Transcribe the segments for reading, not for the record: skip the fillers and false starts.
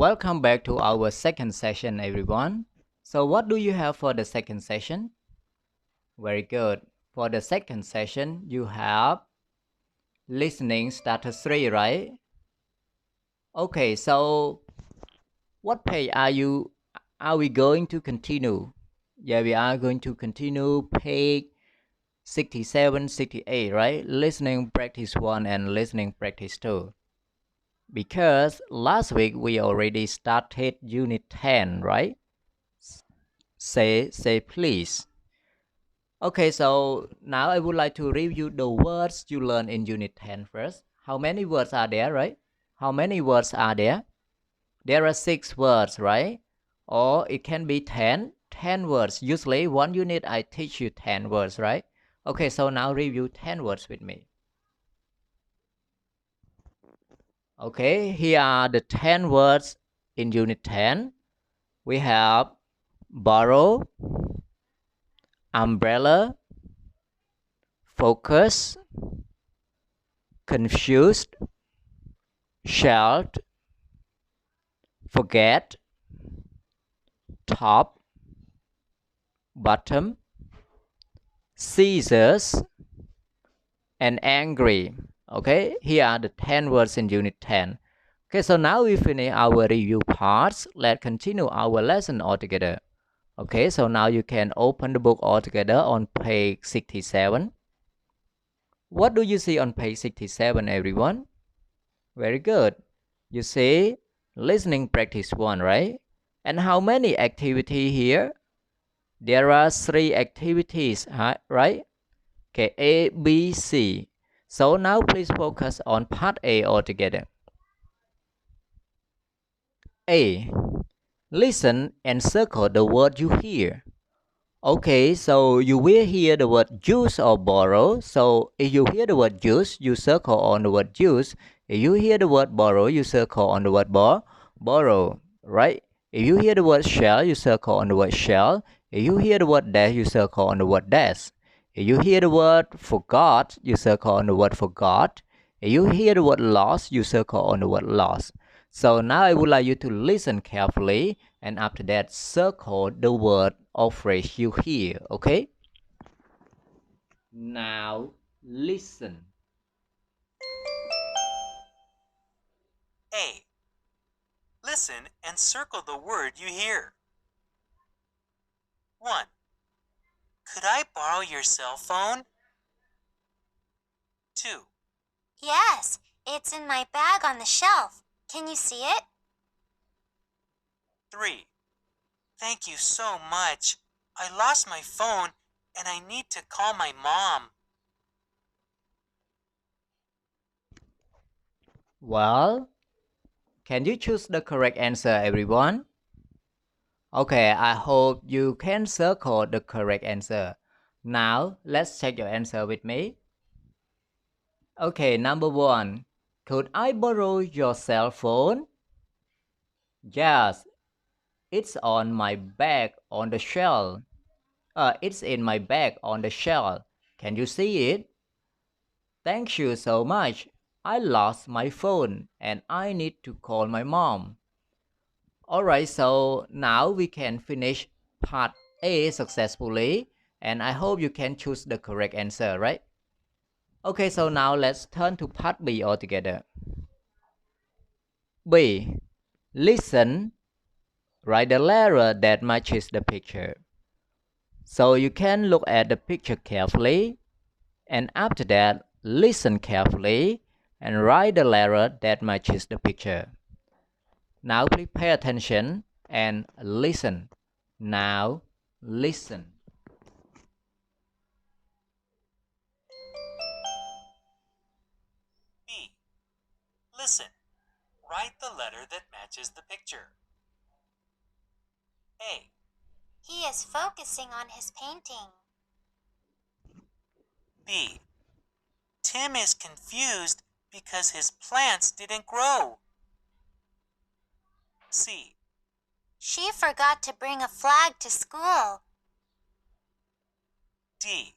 Welcome back to our second session, everyone. So what do you have for the second session? Very good. For the second session, you have listening starter 3, right? Okay, so what page are we going to continue? Yeah, we are going to continue page 67, 68, right? Listening practice 1 and listening practice 2. Because last week we already started unit 10, right? Say please. Okay, so now I would like to review the words you learned in unit 10 first. How many words are there, right? How many words are there? There are 6 words, right? Or it can be 10 words. Usually one unit I teach you 10 words, right? Okay, so now review 10 words with me. Okay, here are the 10 words in unit 10. We have borrow, umbrella, focus, confused, shout, forget, top, bottom, scissors, and angry. Okay, here are the 10 words in unit 10. Okay, so now we finish our review parts. Let's continue our lesson altogether. Okay, so now you can open the book altogether on page 67. What do you see on page 67, everyone? Very good. You see listening practice 1, right? And how many activity here? There are 3 activities, right? Okay, A, B, C. So now please focus on part A altogether. A. Listen and circle the word you hear. Okay, so you will hear the word use or borrow. So if you hear the word use, you circle on the word use. If you hear the word borrow, you circle on the word borrow, right? If you hear the word shell, you circle on the word shell. If you hear the word dash, you circle on the word dash. If you hear the word forgot, you circle on the word forgot. If you hear the word lost, you circle on the word lost. So now I would like you to listen carefully, and after that circle the word or phrase you hear, okay? Now listen. A. Listen and circle the word you hear. 1. Could I borrow your cell phone? 2. Yes, it's in my bag on the shelf. Can you see it? 3. Thank you so much. I lost my phone and I need to call my mom. Well, can you choose the correct answer, everyone? Okay, I hope you can circle the correct answer. Now let's check your answer with me. Okay, number 1. Could I borrow your cell phone? Yes, it's on my bag on the shelf. It's in my bag on the shelf. Can you see it? Thank you so much. I lost my phone and I need to call my mom. Alright, so now we can finish part A successfully, and I hope you can choose the correct answer, right? Okay, so now let's turn to part B altogether. B. Listen. Write the letter that matches the picture. So you can look at the picture carefully, and after that, listen carefully and write the letter that matches the picture. Now please pay attention and listen. Now listen. B. Listen. Write the letter that matches the picture. A. He is focusing on his painting. B. Tim is confused because his plants didn't grow. C. She forgot to bring a flag to school. D.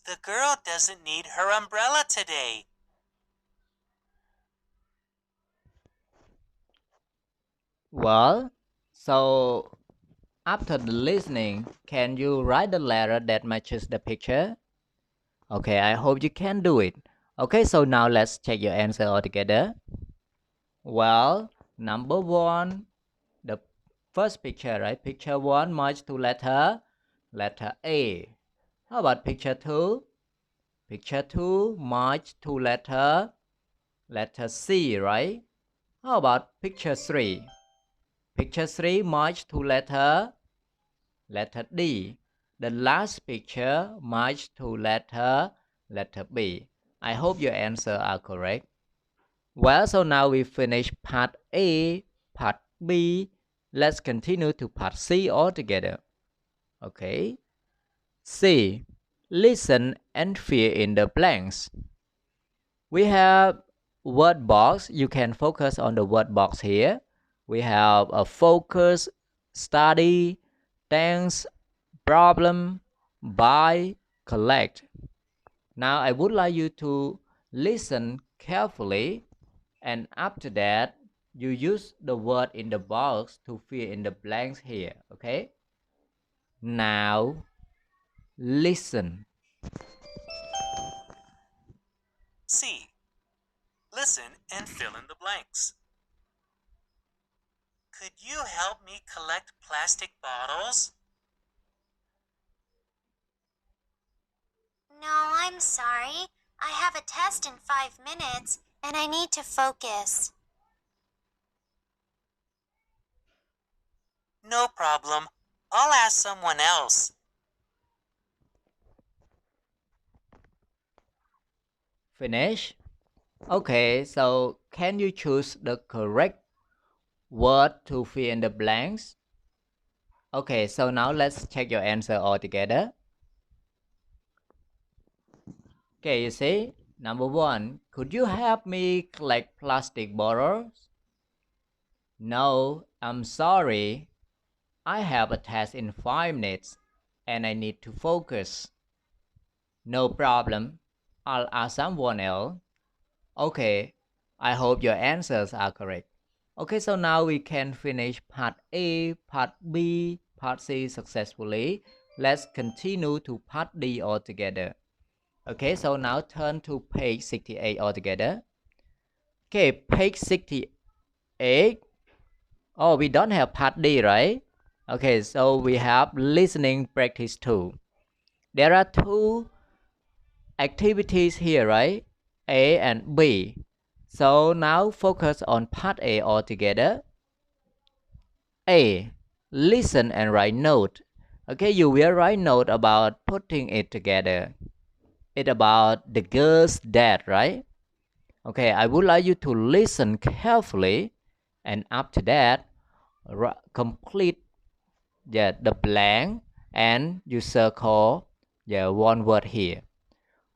The girl doesn't need her umbrella today. Well, so after the listening, can you write the letter that matches the picture? Okay, I hope you can do it. Okay, so now let's check your answer all together. Well, number one, the first picture, right? Picture one match to letter A. How about picture two? Picture two match to letter C, right? How about picture three? Picture three match to letter D. The last picture match to letter B. I hope your answers are correct. Well, so now we finish part A, part B. Let's continue to part C altogether. Okay. C. Listen and fill in the blanks. We have word box. You can focus on the word box here. We have a focus, study, thanks, problem, buy, collect. Now I would like you to listen carefully, and after that you use the word in the box to fill in the blanks here. Okay, now listen. C. Listen and fill in the blanks. Could you help me collect plastic bottles? No, I'm sorry. I have a test in 5 minutes, and I need to focus. No problem. I'll ask someone else. Finish. Okay, so can you choose the correct word to fill in the blanks? Okay, so now let's check your answer all together. Okay, you see, number one, could you help me collect plastic bottles? No, I'm sorry. I have a test in 5 minutes and I need to focus. No problem. I'll ask someone else. Okay, I hope your answers are correct. Okay, so now we can finish part A, part B, part C successfully. Let's continue to part D altogether. Okay, so now turn to page 68 altogether. Okay, page 68. Oh, we don't have part D, right? Okay, so we have listening practice 2. There are two activities here, right? A and B. So now focus on part A altogether. A. Listen and write note. Okay, you will write note about putting it together. It's about the girl's dad, right? Okay, I would like you to listen carefully, and after that, complete the blank and you circle one word here.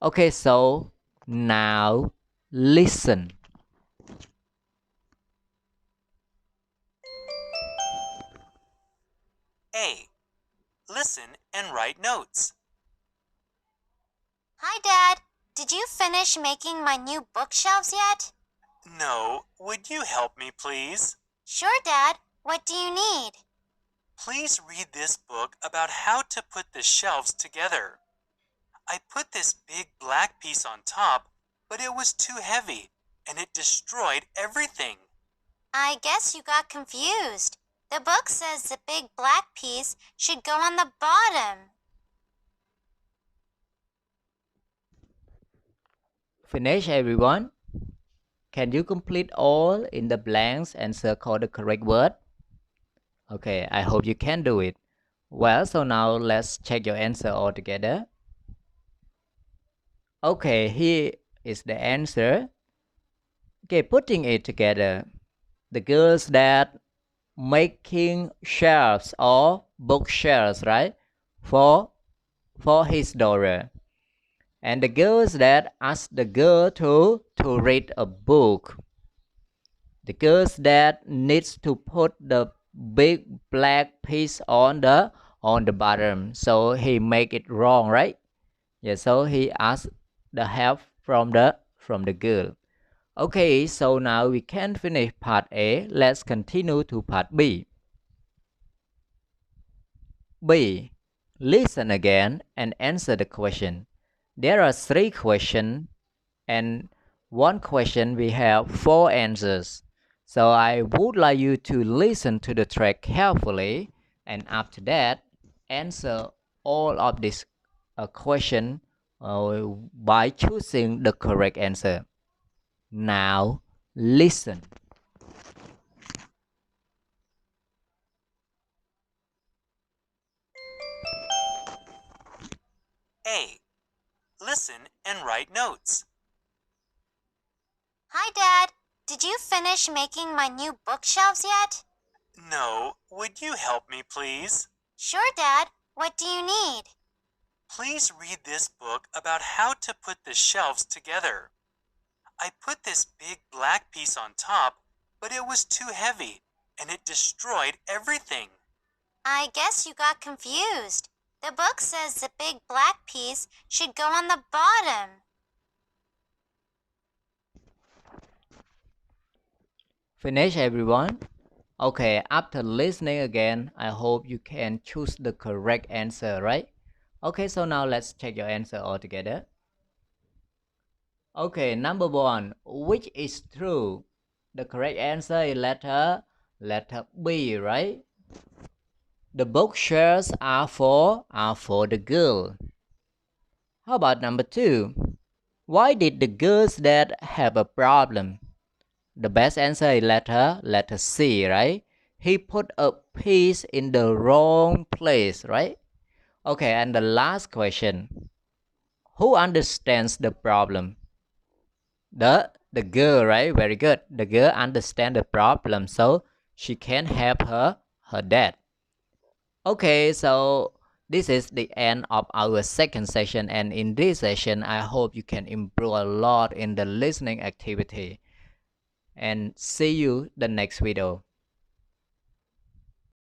Okay, so now listen. A. Listen and write notes. Hi, Dad. Did you finish making my new bookshelves yet? No, would you help me, please? Sure, Dad. What do you need? Please read this book about how to put the shelves together. I put this big black piece on top, but it was too heavy, and it destroyed everything. I guess you got confused. The book says the big black piece should go on the bottom. Finish, everyone. Can you complete all in the blanks and circle the correct word? Okay, I hope you can do it. Well, so now let's check your answer all together. Okay, here is the answer. Okay, putting it together. The girl's dad making shelves or bookshelves, right? For his daughter. And the girl's dad asked the girl to read a book. The girl's dad needs to put the big black piece on the bottom, so he make it wrong, right? Yeah, so he asked the help from the girl. Okay, so now we can finish part A. Let's continue to part B. B. Listen again and answer the question. There are 3 questions and 1 question we have 4 answers. So I would like you to listen to the track carefully and after that answer all of these questions by choosing the correct answer. Now listen. A. Listen and write notes. Hi, Dad. Did you finish making my new bookshelves yet? No, would you help me, please? Sure, Dad. What do you need? Please read this book about how to put the shelves together. I put this big black piece on top, but it was too heavy, and it destroyed everything. I guess you got confused. The book says the big black piece should go on the bottom. Finish, everyone? Okay, after listening again, I hope you can choose the correct answer, right? Okay, so now let's check your answer all together. Okay, number 1, which is true? The correct answer is letter B, right? The bookshelves are for the girl. How about number 2? Why did the girl's dad have a problem? The best answer is letter C, right? He put a piece in the wrong place, right? Okay, and the last question. Who understands the problem? The girl, right? Very good. The girl understands the problem, so she can help her dad. Okay, so this is the end of our second session, and in this session, I hope you can improve a lot in the listening activity. And see you the next video.